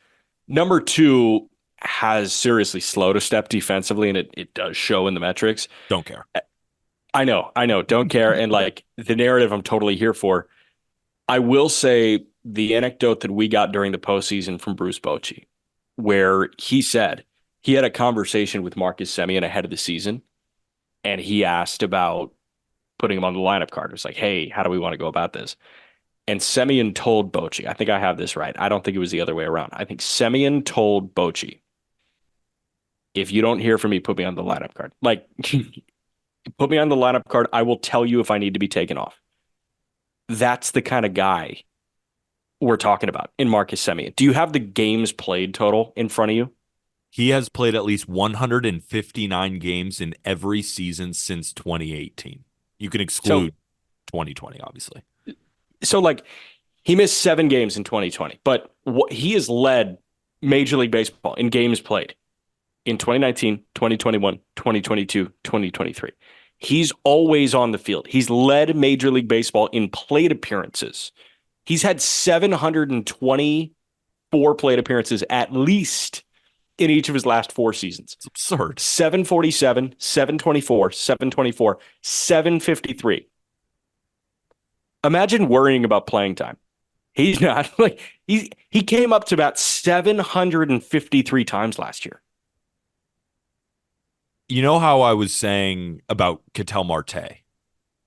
number 2 has seriously slowed a step defensively, and it does show in the metrics. Don't care. I know. Don't care. And like the narrative I'm totally here for. I will say the anecdote that we got during the postseason from Bruce Bochy, where he said he had a conversation with Marcus Semien ahead of the season, and he asked about putting him on the lineup card. It was like, hey, how do we want to go about this? And Semyon told Bochy, I think I have this right. I don't think it was the other way around. I think Semyon told Bochy, if you don't hear from me, put me on the lineup card. Like, put me on the lineup card. I will tell you if I need to be taken off. That's the kind of guy we're talking about in Marcus Semien. Do you have the games played total in front of you? He has played at least 159 games in every season since 2018. You can So, exclude 2020, obviously. so like he missed 7 games in 2020, but he has led Major League Baseball in games played in 2019, 2021, 2022, 2023. He's always on the field. He's led Major League Baseball in plate appearances. He's had 724 plate appearances at least in each of his last 4 seasons. It's absurd. 747, 724, 724, 753. Imagine worrying about playing time. He's not like he came up to about 753 times last year. You know how I was saying about Ketel Marte,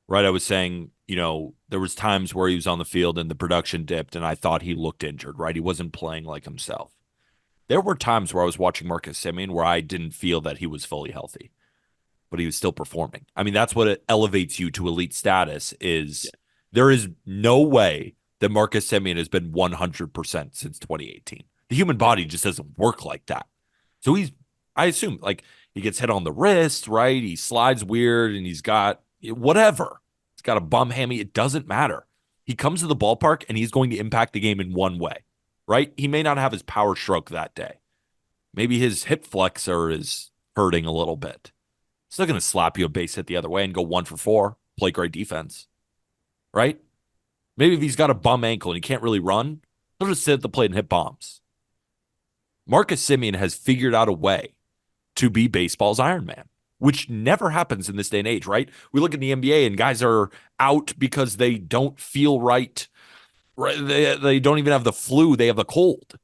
right? I was saying, there was times where he was on the field and the production dipped and I thought he looked injured, right? He wasn't playing like himself. There were times where I was watching Marcus Semien where I didn't feel that he was fully healthy, but he was still performing. I mean, that's what it elevates you to elite status is there is no way that Marcus Semien has been 100% since 2018. The human body just doesn't work like that. So I assume, like, he gets hit on the wrist, right? He slides weird and he's got whatever. He's got a bum hammy. It doesn't matter. He comes to the ballpark and he's going to impact the game in one way, right? He may not have his power stroke that day. Maybe his hip flexor is hurting a little bit. Still going to slap you a base hit the other way and go 1 for 4, play great defense, right? Maybe if he's got a bum ankle and he can't really run, he'll just sit at the plate and hit bombs. Marcus Semien has figured out a way to be baseball's Iron Man, which never happens in this day and age, right? We look at the NBA and guys are out because they don't feel right. Right? They don't even have the flu. They have the cold,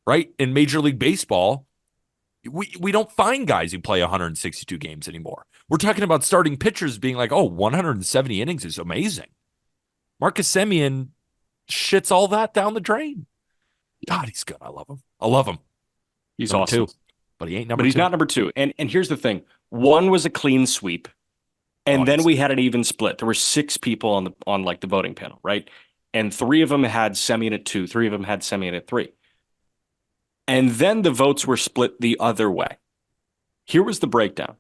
right? In Major League Baseball, we don't find guys who play 162 games anymore. We're talking about starting pitchers being like, 170 innings is amazing. Marcus Semien shits all that down the drain. God, he's good. I love him. I love him. He's number awesome. 2, but he ain't number But he's 2. not number 2. And here's the thing. One was a clean sweep. And then we had an even split. There were 6 people on like the voting panel, right? And 3 of them had Semien at 2. 3 of them had Semien at 3. And then the votes were split the other way. Here was the breakdown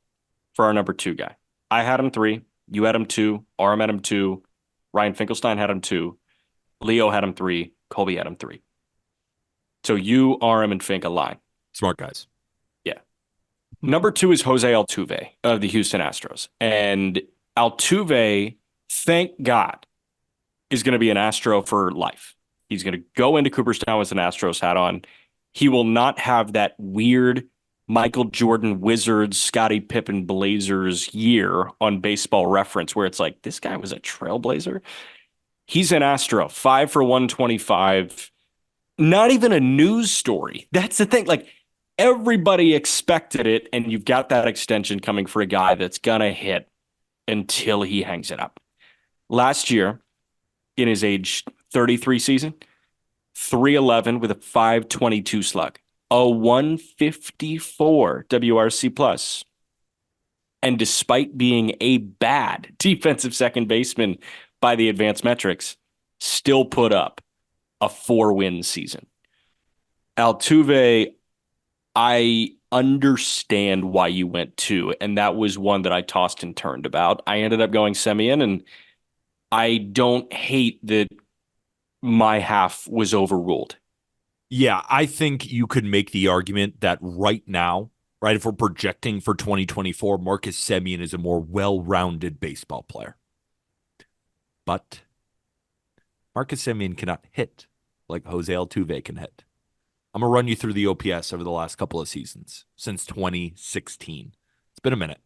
for our number 2 guy. I had him 3. You had him 2. Aram had him 2. Ryan Finkelstein had him 2. Leo had him 3. Colby had him 3. So you, Aram, and Fink align. Smart guys. Yeah. Number 2 is Jose Altuve of the Houston Astros. And Altuve, thank God, is going to be an Astro for life. He's going to go into Cooperstown with an Astros hat on. He will not have that weird Michael Jordan Wizards, Scottie Pippen Blazers year on Baseball Reference where it's like, this guy was a trailblazer. He's an Astro, 5 for 125. Not even a news story. That's the thing. Like, everybody expected it, and you've got that extension coming for a guy that's going to hit until he hangs it up. Last year, in his age 33 season, 311 with a 522 slug, a 154 WRC plus. And despite being a bad defensive second baseman by the advanced metrics, still put up a 4-win season. Altuve, I understand why you went 2, and that was one that I tossed and turned about. I ended up going Semien, and I don't hate that my half was overruled. Yeah, I think you could make the argument that right now, right, if we're projecting for 2024, Marcus Semien is a more well-rounded baseball player. But Marcus Semien cannot hit like Jose Altuve can hit. I'm going to run you through the OPS over the last couple of seasons since 2016. It's been a minute.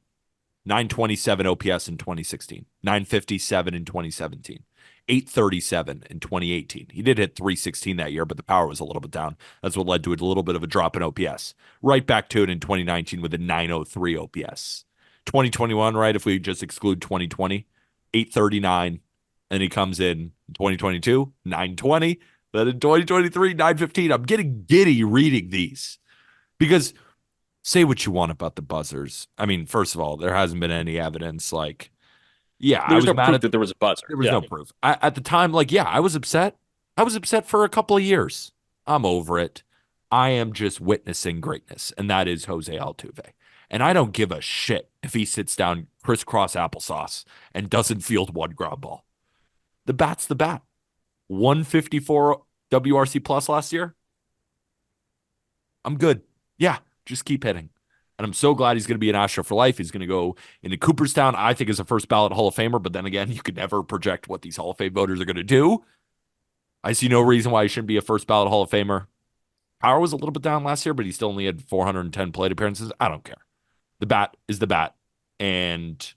927 OPS in 2016, 957 in 2017, 837 in 2018. He did hit 316 that year, but the power was a little bit down. That's what led to a little bit of a drop in OPS. Right back to it in 2019 with a 903 OPS. 2021, right, if we just exclude 2020, 839 And he comes in 2022, 920. Then in 2023, 915. I'm getting giddy reading these because say what you want about the buzzers. I mean, first of all, there hasn't been any evidence. Like, yeah, I There's was no mad proof at that there was a buzzer. there was Yeah. no proof. At the time, like, yeah, I was upset. I was upset for a couple of years. I'm over it. I am just witnessing greatness, and that is Jose Altuve. And I don't give a shit if he sits down crisscross applesauce and doesn't field one ground ball. The bat's the bat. 154 WRC plus last year. I'm good. Yeah, just keep hitting. And I'm so glad he's going to be an Astro for life. He's going to go into Cooperstown, I think, as a first ballot Hall of Famer. But then again, you could never project what these Hall of Fame voters are going to do. I see no reason why he shouldn't be a first ballot Hall of Famer. Power was a little bit down last year, but he still only had 410 plate appearances. I don't care. The bat is the bat. And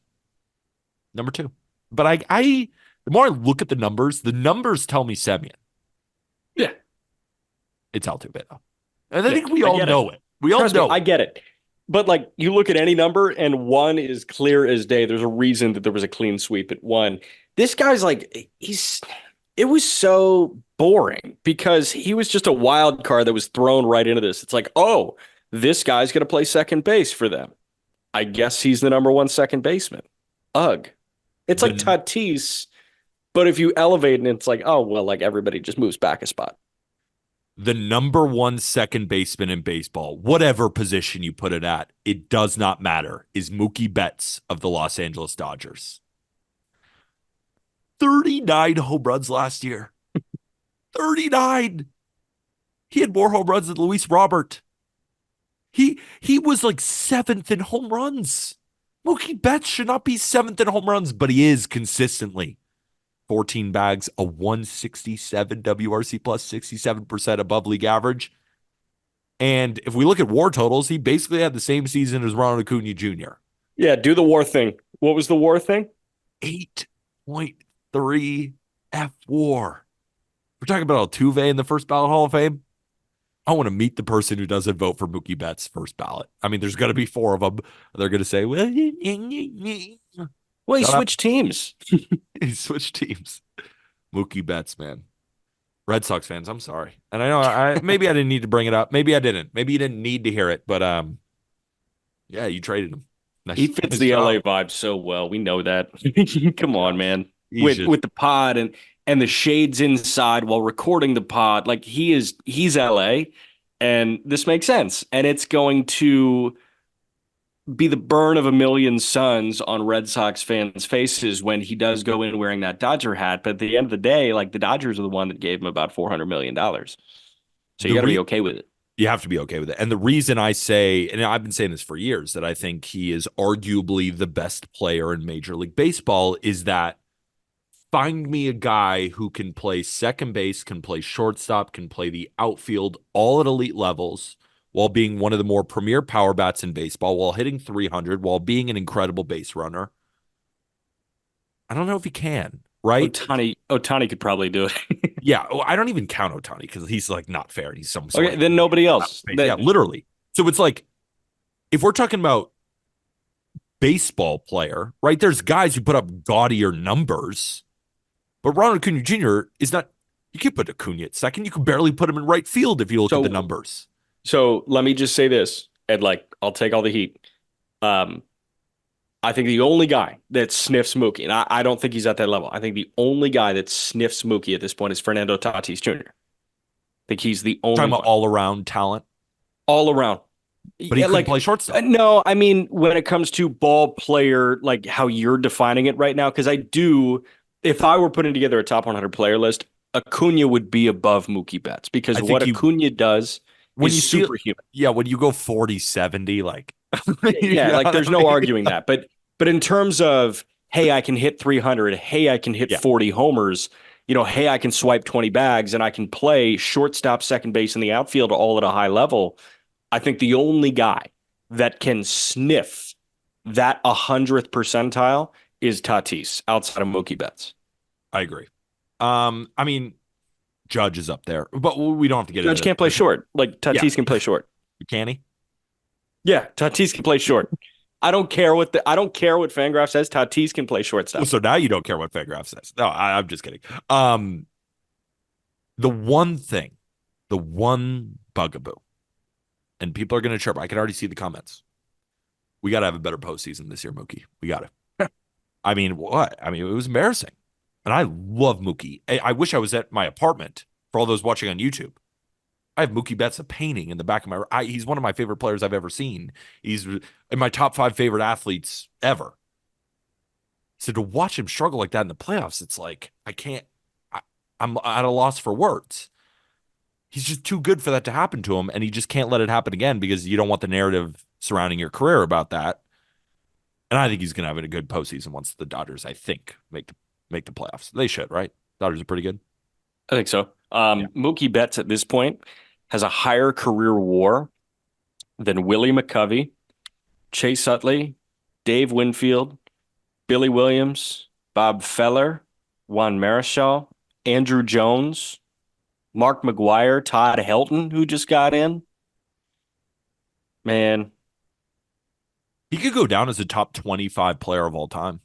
number two. But the more I look at the numbers tell me Semyon. Yeah. It's Altuve, though. And I Yeah, think we I all get know it. We all Trust me, know I it. get it. But like you look at any number and one is clear as day. There's a reason that there was a clean sweep at one. This guy's like it was so boring because he was just a wild card that was thrown right into this. It's like, oh, this guy's gonna play second base for them. I guess he's the number one second baseman. Ugh. It's like The, Tatis, but if you elevate and it's like, oh well, like everybody just moves back a spot. the number one second baseman in baseball, whatever position you put it at, it does not matter, is Mookie Betts of the Los Angeles Dodgers. 39 home runs last year. 39. He had more home runs than Luis Robert. He was like seventh in home runs. Mookie Betts should not be seventh in home runs, but he is consistently. 14 bags, a 167 WRC plus, 67% above league average. And if we look at WAR totals, he basically had the same season as Ronald Acuna Jr. Yeah, do the WAR thing. What was the WAR thing? 8.3 F WAR. We're talking about Altuve in the first ballot Hall of Fame. I want to meet the person who doesn't vote for Mookie Betts first ballot. I mean, there's going to be four of them. They're going to say, well, Well, he shut up. switched teams. He switched teams. Mookie Betts, man. Red Sox fans, I'm sorry. And I know maybe I didn't need to bring it up. Maybe I didn't. Maybe you didn't need to hear it. But yeah, you traded him. He fits the LA vibe so well. We know that. Come on, man. With the pod and the shades inside while recording the pod, like he's LA, and this makes sense. And it's going to be the burn of a million suns on Red Sox fans' faces when he does go in wearing that Dodger hat. But at the end of the day, like the Dodgers are the one that gave him about $400 million. So you got to be okay with it. You have to be okay with it. And the reason I say, and I've been saying this for years, that I think he is arguably the best player in Major League Baseball is that find me a guy who can play second base, can play shortstop, can play the outfield, all at elite levels, while being one of the more premier power bats in baseball, while hitting 300, while being an incredible base runner. I don't know if he can, right? Ohtani could probably do it. Yeah, I don't even count Ohtani because he's like not fair. He's some sort Okay, of then nobody else. yeah, literally. So it's like if we're talking about baseball player, right? There's guys who put up gaudier numbers, but Ronald Acuna Jr. is not. You can't put Acuna at second. You can barely put him in right field if you look at the numbers. So let me just say this, and like I'll take all the heat. I think the only guy that sniffs Mookie, and I don't think he's at that level. I think the only guy that sniffs Mookie at this point is Fernando Tatis Jr. I think he's the only Talking about all around talent, all around. but he couldn't play shortstop. No, I mean when it comes to ball player, like how you're defining it right now, because I do. If I were putting together a top 100 player list, Acuna would be above Mookie Betts because what Acuna does is superhuman. Yeah, when you go 40-70, like yeah, like there's no arguing that. But in terms of hey, I can hit 300, hey, I can hit 40 homers, hey, I can swipe 20 bags and I can play shortstop, second base, in the outfield all at a high level. I think the only guy that can sniff that 100th percentile is Tatis outside of Mookie Betts. I agree. I mean, Judge is up there, but we don't have to get into Judge can't play short. Like Tatis can play short. Can he? Yeah, Tatis can play short. I don't care what Fangraph says. Tatis can play Well, shortstop. so now you don't care what Fangraph says. No, I'm just kidding. The one thing, the one bugaboo, and people are going to chirp. I can already see the comments. We got to have a better postseason this year, Mookie. We got to. I mean, what? I mean, it was embarrassing. And I love Mookie. I wish I was at my apartment for all those watching on YouTube. I have Mookie Betts a painting in the back of my. He's one of my favorite players I've ever seen. He's in my top 5 favorite athletes ever. So to watch him struggle like that in the playoffs, it's like I can't. I'm at a loss for words. He's just too good for that to happen to him, and he just can't let it happen again because you don't want the narrative surrounding your career about that. And I think he's going to have a good postseason once the Dodgers, I think, make the playoffs. They should, right? Dodgers are pretty good. I think so. Yeah. Mookie Betts at this point has a higher career WAR than Willie McCovey, Chase Utley, Dave Winfield, Billy Williams, Bob Feller, Juan Marichal, Andrew Jones, Mark McGuire, Todd Helton, who just got in. Man, He could go down as a top 25 player of all time.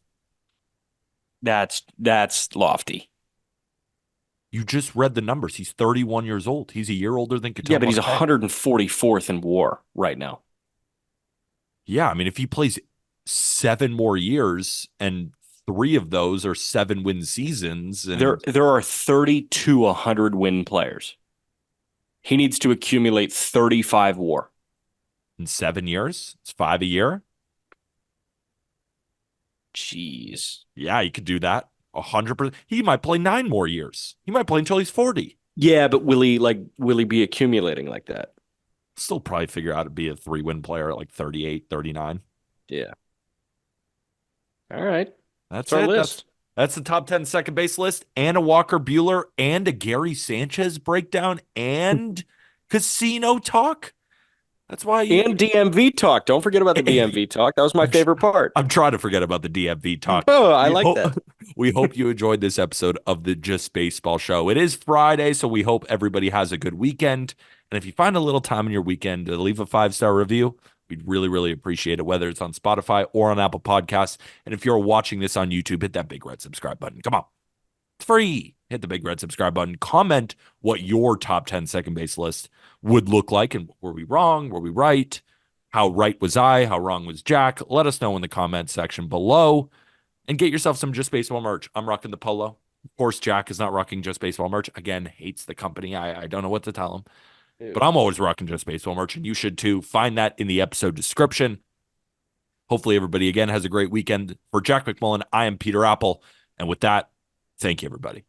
that's lofty. You just read the numbers. He's 31 years old. He's a year older than Yeah, but Ketel he's Marte. 144th in WAR right now. Yeah, I mean, if he plays 7 more years and 3 of those are 7-win seasons, and There are 32 100 win players. He needs to accumulate 35 WAR. in 7 years, it's 5 a year. Jeez. Yeah, he could do that. 100%. He might play 9 more years. He might play until he's 40. Yeah, but will he be accumulating like that? Still probably figure out how to be a 3-win player at like 38, 39. Yeah. All right. That's That's our it. list. That's the top 10 second base list, and a Walker Buehler, and a Gary Sanchez breakdown, and casino talk. That's why And DMV talk. Don't forget about the DMV talk. That was my favorite part. I'm trying to forget about the DMV talk. Oh, I like that. We hope you enjoyed this episode of the Just Baseball Show. It is Friday, so we hope everybody has a good weekend. And if you find a little time in your weekend to leave a 5-star review, we'd really, really appreciate it, whether it's on Spotify or on Apple Podcasts. And if you're watching this on YouTube, hit that big red subscribe button. Come on. It's free. Hit the big red subscribe button. Comment what your top 10 second base list would look like. And were we wrong? Were we right? How right was I? How wrong was Jack? Let us know in the comment section below. And get yourself some Just Baseball merch. I'm rocking the polo. Of course, Jack is not rocking Just Baseball merch. Again, hates the company. I don't know what to tell him. Ew. But I'm always rocking Just Baseball merch, and you should too. Find that in the episode description. Hopefully, everybody again has a great weekend. For Jack McMullen, I am Peter Apple. And with that, thank you, everybody.